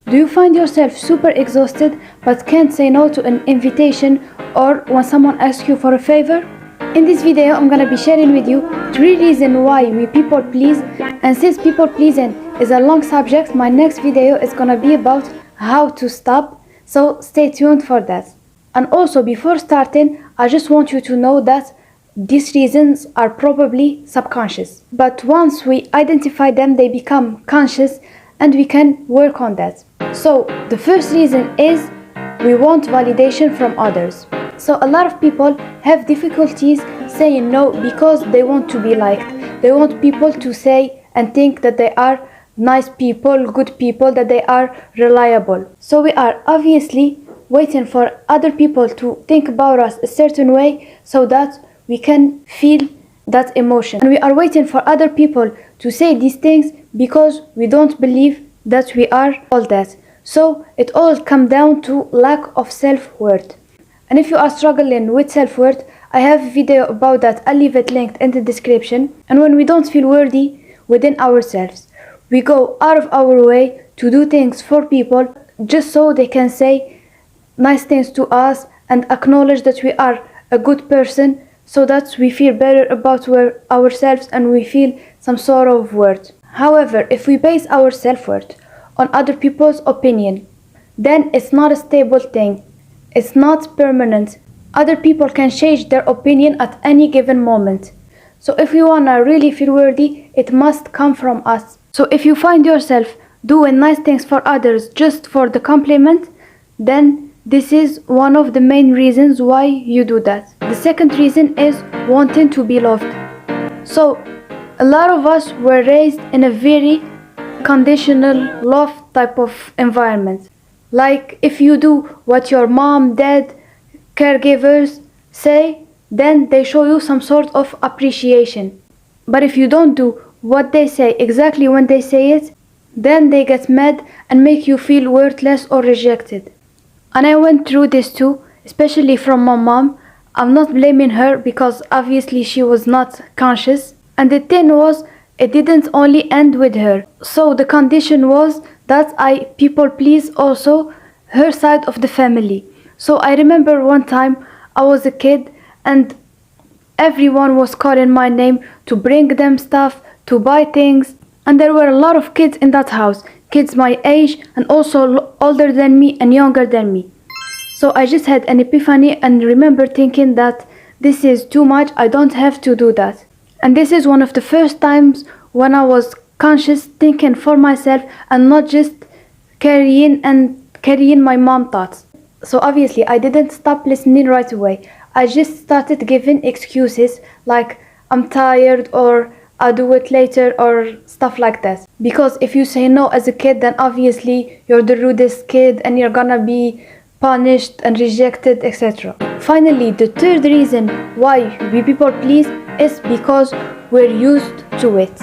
Do you find yourself super exhausted but can't say no to an invitation or when someone asks you for a favor? In this video, I'm gonna be sharing with you 3 reasons why we people please, and since people pleasing is a long subject, my next video is gonna be about how to stop, so stay tuned for that. And also, before starting, I just want you to know that these reasons are probably subconscious, but once we identify them, they become conscious and we can work on that. So the first reason is we want validation from others. So a lot of people have difficulties saying no because they want to be liked. They want people to say and think that they are nice people, good people, that they are reliable. So we are obviously waiting for other people to think about us a certain way so that we can feel that emotion. And we are waiting for other people to say these things because we don't believe that we are all that. So it all comes down to lack of self-worth. And if you are struggling with self-worth, I have a video about that. I'll leave it linked in the description. And when we don't feel worthy within ourselves, we go out of our way to do things for people just so they can say nice things to us and acknowledge that we are a good person, so that we feel better about ourselves and we feel some sort of worth. However, if we base our self-worth on other people's opinion, then it's not a stable thing. It's not permanent. Other people can change their opinion at any given moment. So if we wanna really feel worthy, it must come from us. So if you find yourself doing nice things for others just for the compliment, then this is one of the main reasons why you do that. The second reason is wanting to be loved. So a lot of us were raised in a very conditional love type of environment. Like if you do what your mom, dad, caregivers say, then they show you some sort of appreciation. But if you don't do what they say exactly when they say it, then they get mad and make you feel worthless or rejected. And I went through this too, especially from my mom. I'm not blaming her because obviously she was not conscious. And the thing was, it didn't only end with her. So the condition was that I people please also her side of the family. So I remember one time I was a kid and everyone was calling my name to bring them stuff, to buy things. And there were a lot of kids in that house. Kids my age and also older than me and younger than me. So I just had an epiphany and remember thinking that this is too much, I don't have to do that. And this is one of the first times when I was conscious, thinking for myself and not just carrying my mom thoughts. So obviously I didn't stop listening right away. I just started giving excuses like I'm tired or I'll do it later or stuff like that. Because if you say no as a kid, then obviously you're the rudest kid and you're gonna be punished and rejected, etc. Finally, the third reason why we people please is because we're used to it.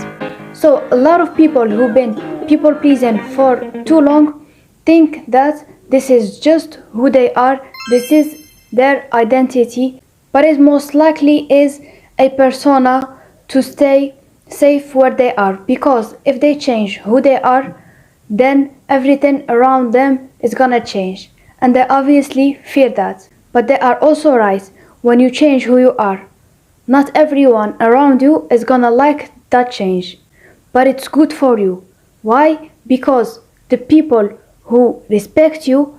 So a lot of people who've been people pleasing for too long think that this is just who they are, this is their identity, but it most likely is a persona to stay safe where they are, because if they change who they are, then everything around them is gonna change, and they obviously fear that. But they are also right. When you change who you are, not everyone around you is gonna like that change, but it's good for you. Why? Because the people who respect you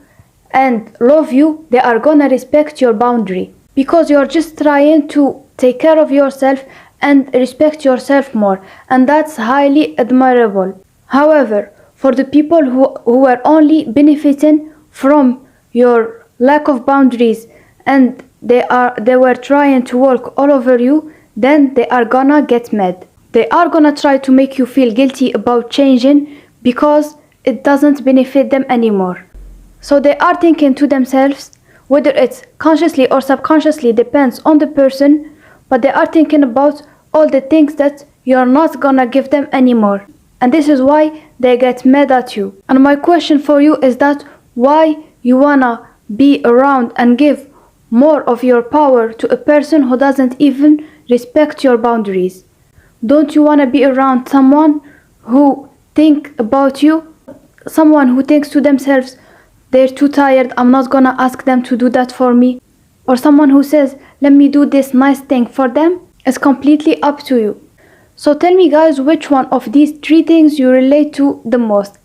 and love you, they are gonna respect your boundary, because you're just trying to take care of yourself and respect yourself more, and that's highly admirable. However, for the people who are only benefiting from your lack of boundaries and they were trying to walk all over you, then they are gonna get mad. They are gonna try to make you feel guilty about changing because it doesn't benefit them anymore. So they are thinking to themselves, whether it's consciously or subconsciously, depends on the person, but they are thinking about all the things that you're not gonna give them anymore. And this is why they get mad at you. And my question for you is that why you wanna be around and give more of your power to a person who doesn't even respect your boundaries? Don't you wanna be around someone who think about you someone who thinks to themselves, they're too tired, I'm not gonna ask them to do that for me, or someone who says, let me do this nice thing for them, is completely up to you. So tell me guys, which one of these three things you relate to the most?